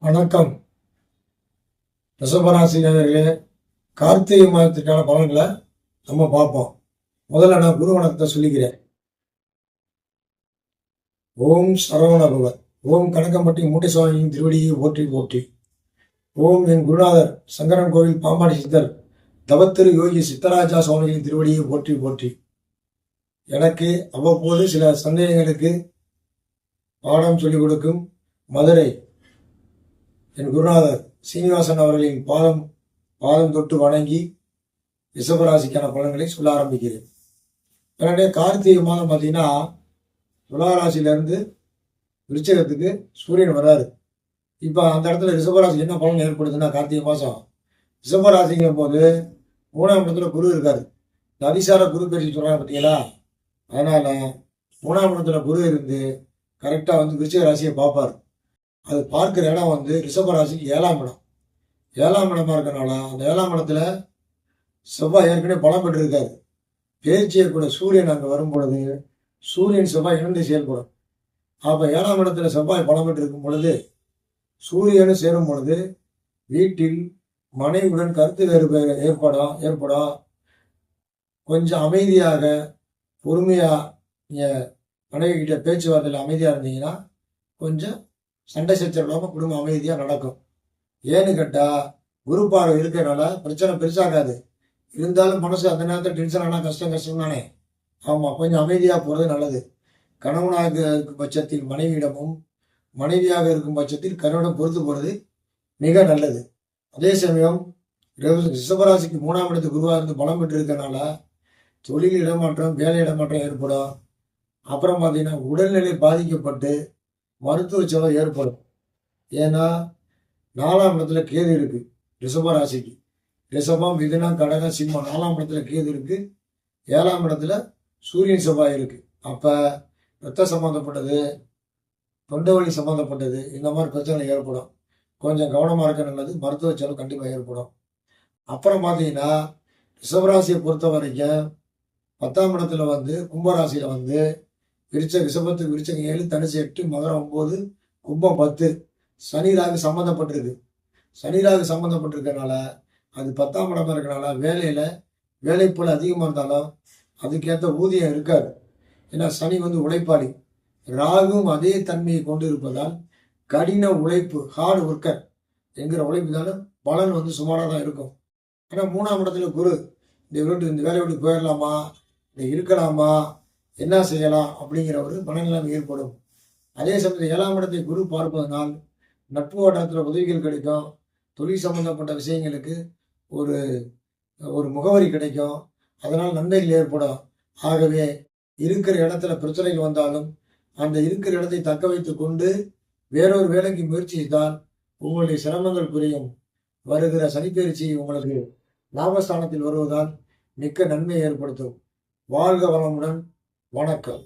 வணக்கம். ரிஷபராசினியர்களே, கார்த்திகை மாதத்திற்கான பலன்களை நம்ம பார்ப்போம். முதல்ல நான் குரு வணக்கத்தை சொல்லிக்கிறேன். ஓம் சரவண பவ. ஓம் கனகம்பட்டி மூட்டை சுவாமியின் திருவடியை போற்றி போற்றி. ஓம் என் குருநாதர் சங்கரன் கோவில் பாம்பாடி சித்தர் தவத்திரு யோகி சித்தராஜா சுவாமிகளின் திருவடியை போற்றி போற்றி. எனக்கு அவ்வப்போது சில சந்தேகங்களுக்கு பாடம் சொல்லிக் கொடுக்கும் மதுரை என் குருநாதர் சீனிவாசன் அவர்களின் பாதம் தொட்டு வணங்கி ரிஷபராசிக்கான பலன்களை சொல்ல ஆரம்பிக்கிறேன். என்னுடைய கார்த்திகை மாதம் பார்த்தீங்கன்னா துளாராசியிலேருந்து விருச்சிகத்துக்கு சூரியன் வர்றாரு. இப்போ அந்த இடத்துல ரிஷபராசி என்ன பலன் ஏற்படுதுன்னா, கார்த்திகை மாதம் ரிஷபராசிங்கும் போது 3ஆம் இடத்துல குரு இருக்காரு. இந்த அதிசார குரு பேசி சொல்கிறாங்க பார்த்தீங்களா, அதனால 3ஆம் இடத்துல குரு இருந்து கரெக்டாக விருச்சிக ராசியை பார்ப்பார். அது பார்க்குற இடம் ரிஷபராசிக்கு 7ஆம் இடம். 7ஆம் இடமா இருக்கனால அந்த 7ஆம் இடத்துல செவ்வாய் ஏற்கனவே பலம் பெற்றிருக்காரு. பேச்சியை கூட சூரியன் அங்கே வரும்பொழுது சூரியன் செவ்வாய் இணைந்து செயல்படும். அப்போ 7ஆம் இடத்துல செவ்வாய் பலம் பெற்றிருக்கும் பொழுது சூரியனும் சேரும் பொழுது வீட்டில் மனைவியுடன் கருத்து வேறுபாடு ஏற்படும். கொஞ்சம் அமைதியாக பொறுமையாக நீங்கள் மனைவி கிட்ட பேச்சுவார்த்தையில் அமைதியாக இருந்தீங்கன்னா கொஞ்சம் சண்டை சச்சரவு இல்லாமல் குடும்பம் அமைதியாக நடக்கும். ஏன்னு கேட்டால் குரு பார்வை இருக்கிறனால பிரச்சனை பெருசாகாது. இருந்தாலும் மனசு அந்த நேரத்தில் டென்ஷன் ஆனால் கஷ்டம் தானே. ஆமாம், கொஞ்சம் அமைதியாக போகிறது நல்லது. கணவனாக இருக்கும் பட்சத்தில் மனைவியிடமும், மனைவியாக இருக்கும் பட்சத்தில் கணவனிடம் பொறுத்து போகிறது மிக நல்லது. அதே சமயம் ரிஷபராசிக்கு 3ஆம் இடத்து குருவாக இருந்து பலம் பெற்று இருக்கிறனால தொழில் இடமாற்றம், வேலை இடமாற்றம் ஏற்படும். அப்புறம் பார்த்தீங்கன்னா உடல்நிலை பாதிக்கப்பட்டு மருத்துவ செலவு ஏற்படும். ஏன்னா 4ஆம் இடத்துல கேது இருக்கு ரிஷபராசிக்கு. ரிஷபம், மிதுனம், கடகம், சிம்மம் 4ஆம் இடத்துல கேது இருக்கு. 7ஆம் இடத்துல சூரியன் செவ்வாய் இருக்கு. அப்போ ரத்த சம்மந்தப்பட்டது, தொண்டை வலி சம்மந்தப்பட்டது, இந்த மாதிரி பிரச்சனை ஏற்படும். கொஞ்சம் கவனமாக இருக்க நல்லது. மருத்துவ செலவு கண்டிப்பாக ஏற்படும். அப்புறம் பார்த்தீங்கன்னா ரிஷபராசியை பொறுத்த வரைக்கும் 10ஆம் இடத்துல கும்பராசியில் ரிஷபத்துக்கு விருச்சகம் 7, தனுசு 8, மகரம் 9, கும்பம் 10. சனி ராகு சம்மந்தப்பட்டிருக்கு. சனி ராகு சம்மந்தப்பட்டிருக்கனால அது 10ஆம் இடமா இருக்கனால வேலைப்போல் அதிகமாக இருந்தாலும் அதுக்கேற்ற ஊதியம் இருக்காது. ஏன்னா சனி உழைப்பாளி. ராகும் அதே தன்மையை கொண்டு இருப்பதால் கடின உழைப்பு, ஹார்டு ஒர்க்கர் என்கிற உழைப்புதாலும் பலன் சுமாராக தான் இருக்கும். ஆனால் 3ஆம் இடத்துல குரு இந்த வேலையை விட்டு போயிடலாமா, இருக்கலாமா, என்ன செய்யலாம் அப்படிங்கிற ஒரு மனநிலைமை ஏற்படும். அதே சமயத்தில் 7ஆம் இடத்தை குரு பார்ப்பதனால் நட்பு வட்டாரத்தில் உதவிகள் கிடைக்கும். தொழில் சம்பந்தப்பட்ட விஷயங்களுக்கு ஒரு ஒரு முகவரி கிடைக்கும். அதனால் நன்மைகள் ஏற்படும். ஆகவே இருக்கிற இடத்துல பிரச்சனைகள் வந்தாலும் அந்த இருக்கிற இடத்தை தக்க வைத்து கொண்டு வேறொரு வேலைக்கு முயற்சி செய்தால் உங்களுடைய சிரமங்கள் குறையும். வருகிற சனிப்பெயர்ச்சி உங்களுக்கு லாபஸ்தானத்தில் வருவதால் மிக்க நன்மை ஏற்படுத்தும். வாழ்க வளமுடன். வணக்கம்.